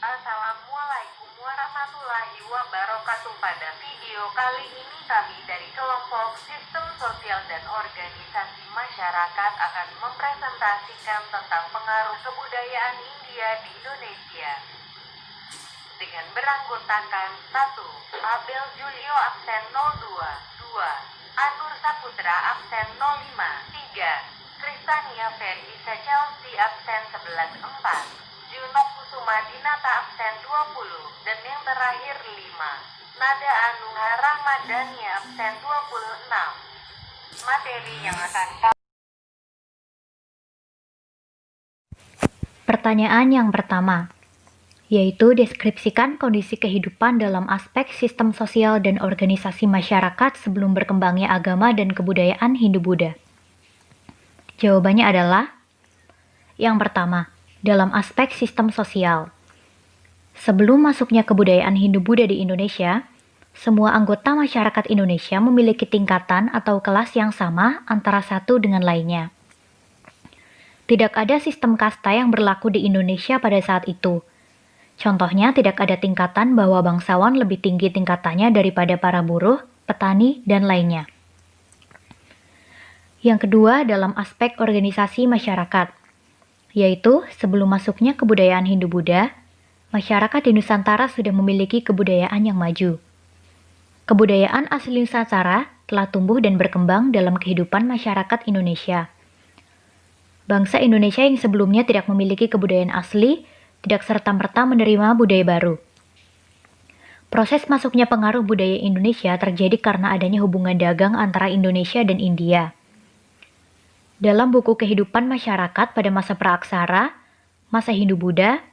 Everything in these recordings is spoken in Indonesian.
Assalamualaikum warahmatullahi wabarakatuh. Pada video kali ini kami dari kelompok Sistem Sosial dan Organisasi Masyarakat akan mempresentasikan tentang pengaruh kebudayaan India di Indonesia. Dengan beranggotakan 1. Abel Julio absen 02, 2. Anur Saputra absen 05, 3. Kristania Ferisa Chelsea absen 11, 4. Juno Kusuma Dinata absen 20, dan yang terakhir 5. Nada Anuha Ramadhani absen 26. Materi yang akan Pertanyaan yang pertama, yaitu deskripsikan kondisi kehidupan dalam aspek sistem sosial dan organisasi masyarakat sebelum berkembangnya agama dan kebudayaan Hindu-Buddha. Jawabannya adalah yang pertama, dalam aspek sistem sosial. Sebelum masuknya kebudayaan Hindu-Buddha di Indonesia, semua anggota masyarakat Indonesia memiliki tingkatan atau kelas yang sama antara satu dengan lainnya. Tidak ada sistem kasta yang berlaku di Indonesia pada saat itu. Contohnya, tidak ada tingkatan bahwa bangsawan lebih tinggi tingkatannya daripada para buruh, petani, dan lainnya. Yang kedua, dalam aspek organisasi masyarakat, yaitu sebelum masuknya kebudayaan Hindu-Buddha, masyarakat di Nusantara sudah memiliki kebudayaan yang maju. Kebudayaan asli Nusantara telah tumbuh dan berkembang dalam kehidupan masyarakat Indonesia. Bangsa Indonesia yang sebelumnya tidak memiliki kebudayaan asli, tidak serta-merta menerima budaya baru. Proses masuknya pengaruh budaya Indonesia terjadi karena adanya hubungan dagang antara Indonesia dan India. Dalam buku kehidupan masyarakat pada masa praaksara, masa Hindu-Buddha,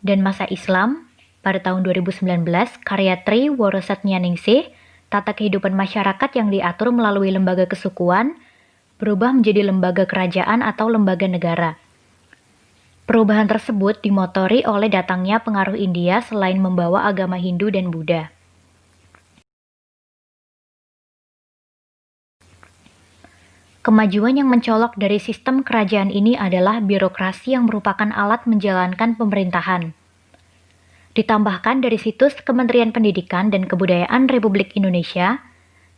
dan masa Islam, pada tahun 2019, karya Tri Worosatnyaningsih, tata kehidupan masyarakat yang diatur melalui lembaga kesukuan, berubah menjadi lembaga kerajaan atau lembaga negara. Perubahan tersebut dimotori oleh datangnya pengaruh India selain membawa agama Hindu dan Buddha. Kemajuan yang mencolok dari sistem kerajaan ini adalah birokrasi yang merupakan alat menjalankan pemerintahan. Ditambahkan dari situs Kementerian Pendidikan dan Kebudayaan Republik Indonesia,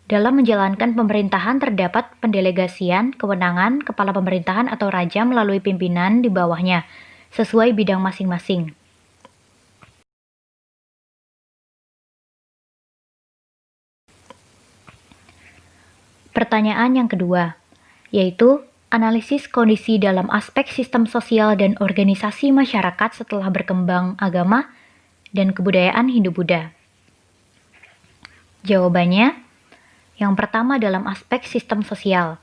dalam menjalankan pemerintahan terdapat pendelegasian kewenangan kepala pemerintahan atau raja melalui pimpinan di bawahnya, sesuai bidang masing-masing. Pertanyaan yang kedua, yaitu analisis kondisi dalam aspek sistem sosial dan organisasi masyarakat setelah berkembang agama dan kebudayaan Hindu-Buddha. Jawabannya, yang pertama dalam aspek sistem sosial.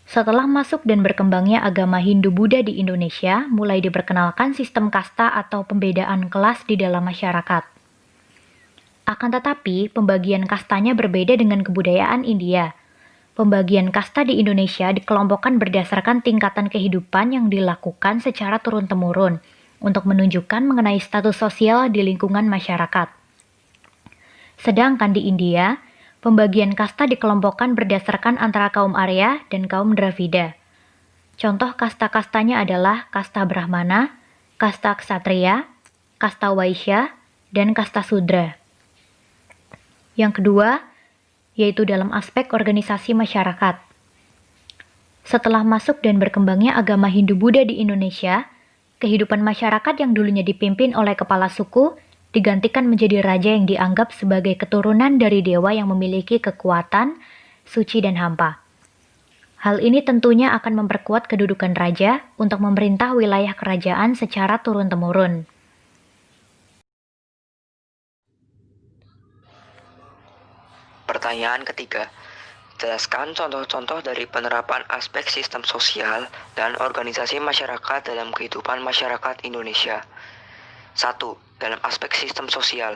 Setelah masuk dan berkembangnya agama Hindu-Buddha di Indonesia, mulai diperkenalkan sistem kasta atau pembedaan kelas di dalam masyarakat. Akan tetapi, pembagian kastanya berbeda dengan kebudayaan India. Pembagian kasta di Indonesia dikelompokkan berdasarkan tingkatan kehidupan yang dilakukan secara turun-temurun untuk menunjukkan mengenai status sosial di lingkungan masyarakat. Sedangkan di India, pembagian kasta dikelompokkan berdasarkan antara kaum Arya dan kaum Dravida. Contoh kasta-kastanya adalah kasta Brahmana, kasta Ksatria, kasta Waisya, dan kasta Sudra. Yang kedua, yaitu dalam aspek organisasi masyarakat. Setelah masuk dan berkembangnya agama Hindu-Buddha di Indonesia, kehidupan masyarakat yang dulunya dipimpin oleh kepala suku digantikan menjadi raja yang dianggap sebagai keturunan dari dewa yang memiliki kekuatan, suci dan hampa. Hal ini tentunya akan memperkuat kedudukan raja untuk memerintah wilayah kerajaan secara turun-temurun. Pertanyaan ketiga, jelaskan contoh-contoh dari penerapan aspek sistem sosial dan organisasi masyarakat dalam kehidupan masyarakat Indonesia. 1. Dalam aspek sistem sosial,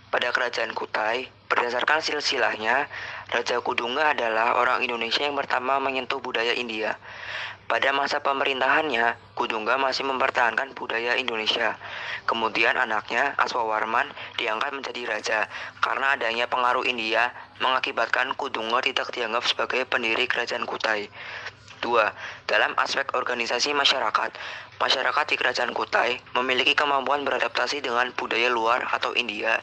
pada kerajaan Kutai, berdasarkan silsilahnya, Raja Kudunga adalah orang Indonesia yang pertama menyentuh budaya India. Pada masa pemerintahannya, Kudunga masih mempertahankan budaya Indonesia. Kemudian anaknya, Aswawarman, diangkat menjadi raja. Karena adanya pengaruh India, mengakibatkan Kudunga tidak dianggap sebagai pendiri kerajaan Kutai. 2. Dalam aspek organisasi masyarakat, masyarakat di Kerajaan Kutai memiliki kemampuan beradaptasi dengan budaya luar atau India,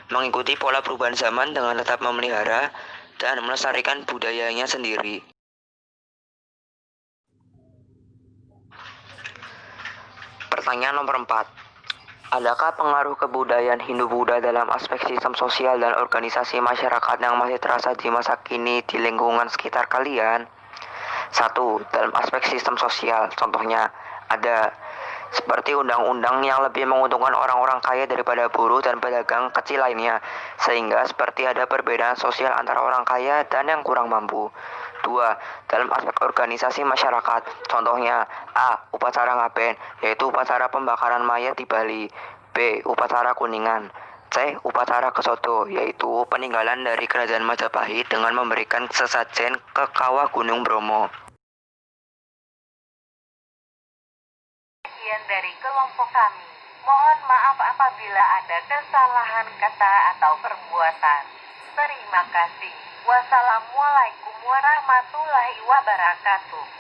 mengikuti pola perubahan zaman dengan tetap memelihara dan melestarikan budayanya sendiri. Pertanyaan nomor 4. Adakah pengaruh kebudayaan Hindu-Buddha dalam aspek sistem sosial dan organisasi masyarakat yang masih terasa di masa kini di lingkungan sekitar kalian? 1. Dalam aspek sistem sosial, contohnya ada seperti undang-undang yang lebih menguntungkan orang-orang kaya daripada buruh dan pedagang kecil lainnya, sehingga seperti ada perbedaan sosial antara orang kaya dan yang kurang mampu. 2. Dalam aspek organisasi masyarakat, contohnya A. Upacara Ngaben, yaitu upacara pembakaran mayat di Bali. B. Upacara Kuningan. C. Upacara Kesodo, yaitu peninggalan dari Kerajaan Majapahit dengan memberikan sesajen ke kawah Gunung Bromo. Sekian dari kelompok kami. Mohon maaf apabila ada kesalahan kata atau perbuatan. Terima kasih. Wassalamualaikum warahmatullahi wabarakatuh.